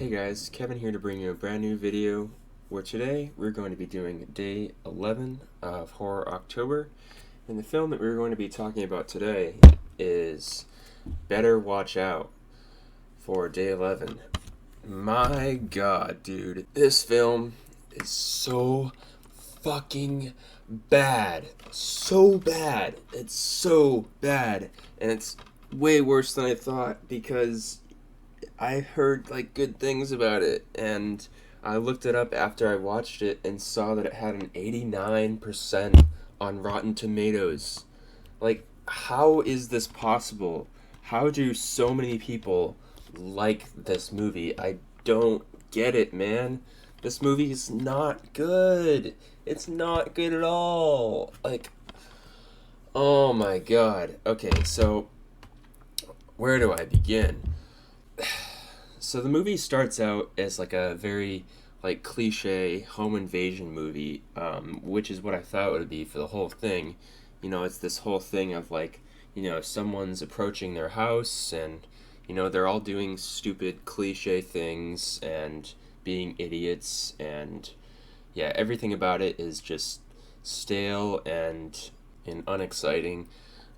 Hey guys, Kevin here to bring you a brand new video where today we're going to be doing day 11 of Horror October. And the film that we're going to be talking about today is Better Watch Out for day 11. My god, dude, this film is so fucking bad. So bad. It's so bad. And it's way worse than I thought because I heard like good things about it, and I looked it up after I watched it and saw that it had an 89% on Rotten Tomatoes. Like, how is this possible? How do so many people like this movie? I don't get it, man. This movie is not good. It's not good at all. Like, oh my god. Okay, so where do I begin? So the movie starts out as like a very like cliche home invasion movie, which is what I thought it would be for the whole thing. You know, it's this whole thing of like, someone's approaching their house and, they're all doing stupid cliche things and being idiots, and yeah, everything about it is just stale and unexciting.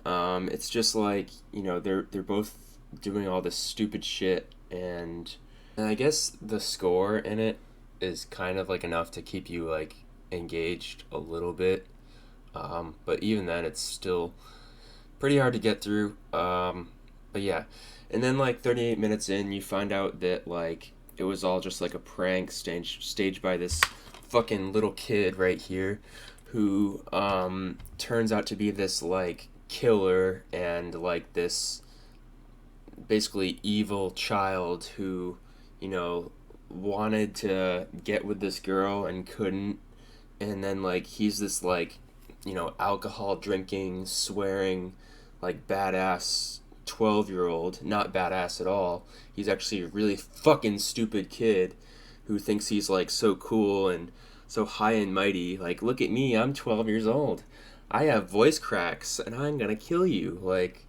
It's just like, they're both doing all this stupid shit, and I guess the score in it is kind of like enough to keep you like engaged a little bit. But even then, it's still pretty hard to get through. But yeah, and then like 38 minutes in, you find out that like it was all just like a prank staged by this fucking little kid right here, who turns out to be this like killer and like this basically evil child who, wanted to get with this girl and couldn't. And then, like, he's this, like, alcohol drinking, swearing, like, badass 12-year-old. Not badass at all. He's actually a really fucking stupid kid who thinks he's, like, so cool and so high and mighty. Like, look at me, I'm 12 years old. I have voice cracks and I'm gonna kill you. Like,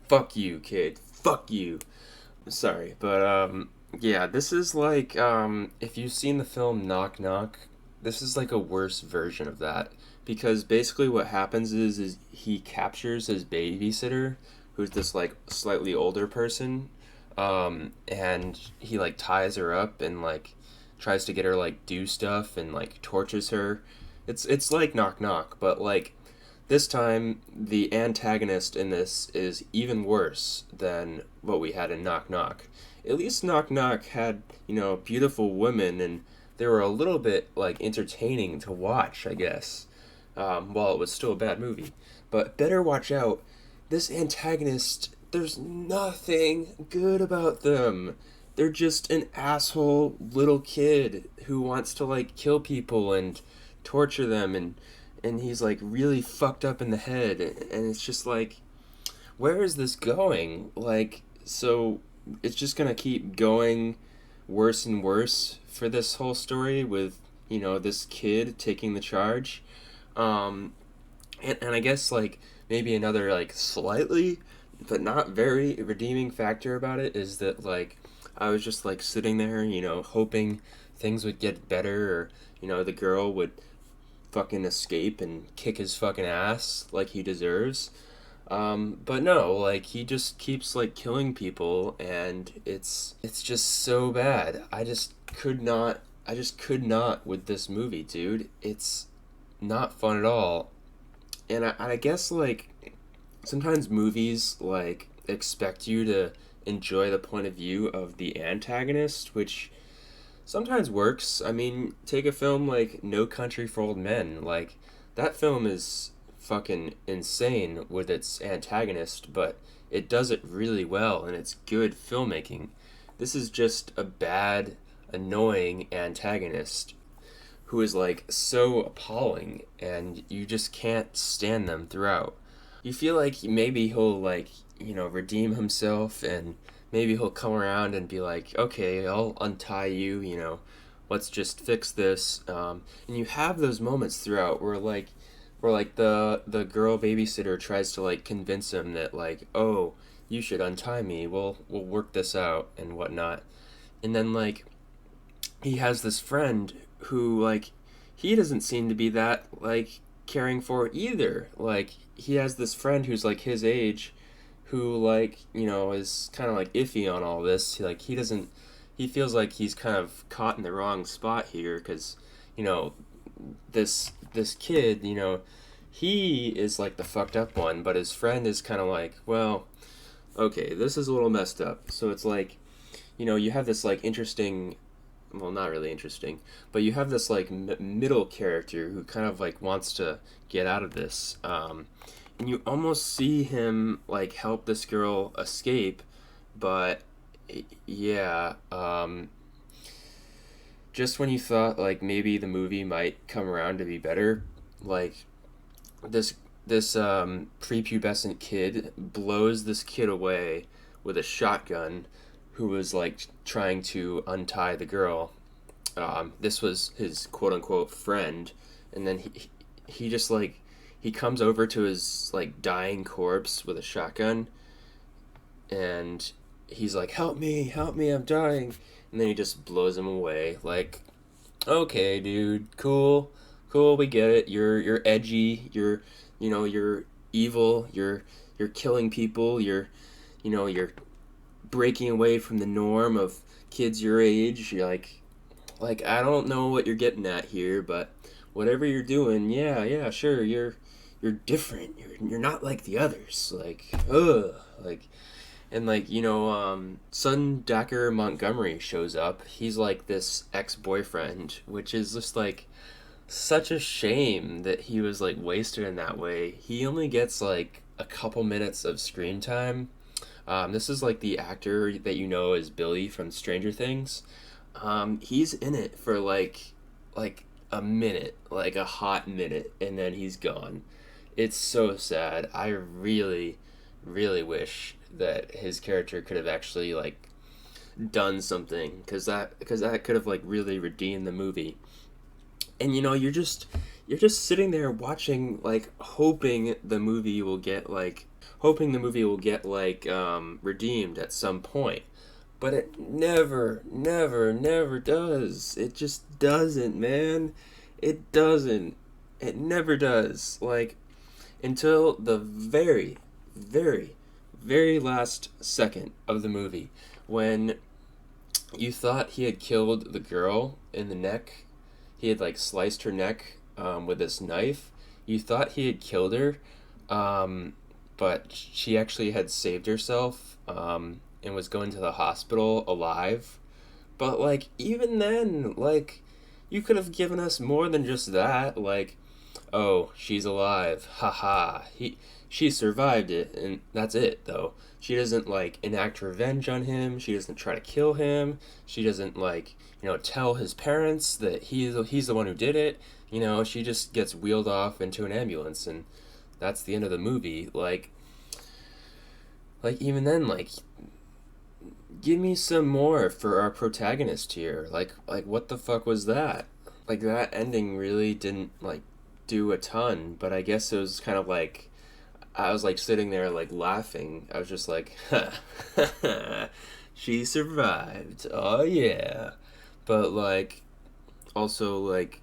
fuck you, kid. Fuck you. Sorry, but yeah, this is like if you've seen the film Knock Knock, this is like a worse version of that, because basically what happens is he captures his babysitter, who's this like slightly older person, and he like ties her up and like tries to get her like do stuff and like tortures her. It's like Knock Knock, but like this time, the antagonist in this is even worse than what we had in Knock Knock. At least Knock Knock had, beautiful women, and they were a little bit, like, entertaining to watch, I guess, while it was still a bad movie. But Better Watch Out, this antagonist, there's nothing good about them. They're just an asshole little kid who wants to, like, kill people and torture them, and he's like really fucked up in the head, and it's just like, where is this going? Like, so it's just gonna keep going worse and worse for this whole story with, this kid taking the charge. And I guess like maybe another like slightly but not very redeeming factor about it is that like I was just like sitting there, hoping things would get better, or the girl would fucking escape and kick his fucking ass like he deserves. But no, like he just keeps like killing people, and it's just so bad. I just could not with this movie, dude. It's not fun at all. And I guess like sometimes movies like expect you to enjoy the point of view of the antagonist, which sometimes works. I mean, take a film like No Country for Old Men. Like, that film is fucking insane with its antagonist, but it does it really well, and it's good filmmaking. This is just a bad, annoying antagonist who is like so appalling, and you just can't stand them throughout. You feel like maybe he'll like, redeem himself, and maybe he'll come around and be like, okay, I'll untie you, let's just fix this. And you have those moments throughout where the girl babysitter tries to like convince him that like, oh, you should untie me. We'll work this out and whatnot. And then like he has this friend who like he doesn't seem to be that like caring for either. Like he has this friend who's like his age who like, you know, is kind of like iffy on all this. Like he feels like he's kind of caught in the wrong spot here cuz you know, this kid, you know, he is like the fucked up one, but his friend is kind of like, well, okay, this is a little messed up. So it's like, you know, you have this like interesting, well, not really interesting, but you have this like middle character who kind of like wants to get out of this, and you almost see him like help this girl escape, but yeah, just when you thought like maybe the movie might come around to be better, like this this prepubescent kid blows this kid away with a shotgun who was like trying to untie the girl. This was his quote unquote friend, and then he just like he comes over to his like dying corpse with a shotgun, and he's like, help me, I'm dying," and then he just blows him away. Like, okay, dude, cool, cool, we get it. You're edgy. You know, you're evil. You're killing people. You're breaking away from the norm of kids your age. You're like I don't know what you're getting at here, but whatever you're doing, yeah, sure, you're different. You're not like the others. Like, ugh, like. And like, you know, Sundaker Montgomery shows up. He's like this ex-boyfriend, which is just like such a shame that he was like wasted in that way. He only gets like a couple minutes of screen time. This is like the actor that you know as Billy from Stranger Things. He's in it for like a minute, like a hot minute, and then he's gone. It's so sad. I really, really wish that his character could have actually like done something because that could have like really redeemed the movie. And you know, you're just sitting there watching, like hoping the movie will get like redeemed at some point, but it never does. It just doesn't, man. It doesn't. It never does. Like, until the very, very, very last second of the movie, when you thought he had killed the girl in the neck. He had like sliced her neck with this knife. You thought he had killed her, but she actually had saved herself and was going to the hospital alive. But like even then, like you could have given us more than just that. Like, oh, she's alive, haha. She survived it, and that's it though. She doesn't like enact revenge on him. She doesn't try to kill him. She doesn't like, you know, tell his parents that he's the one who did it. You know, she just gets wheeled off into an ambulance, and that's the end of the movie. Like even then, like give me some more for our protagonist here. Like what the fuck was that? Like that ending really didn't like do a ton, but I guess it was kind of like I was like sitting there like laughing. I was just like, she survived. Oh yeah. But like also like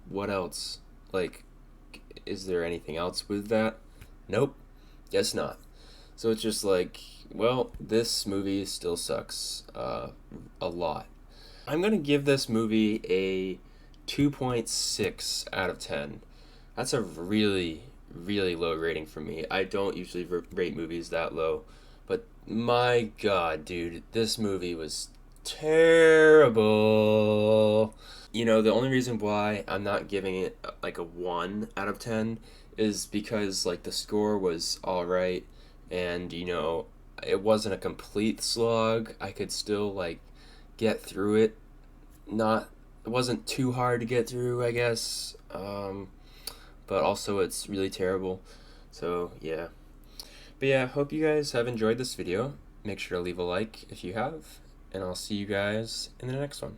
what else? Like is there anything else with that? Nope. Guess not. So it's just like, well, this movie still sucks a lot. I'm going to give this movie a 2.6 out of 10. That's a really, really low rating for me. I don't usually rate movies that low. But my god, dude, this movie was terrible. You know, the only reason why I'm not giving it like a 1 out of 10 is because like the score was alright, and you know, it wasn't a complete slog. I could still like get through it. Not It wasn't too hard to get through, I guess. But also it's really terrible. So yeah. But yeah, hope you guys have enjoyed this video. Make sure to leave a like if you have, and I'll see you guys in the next one.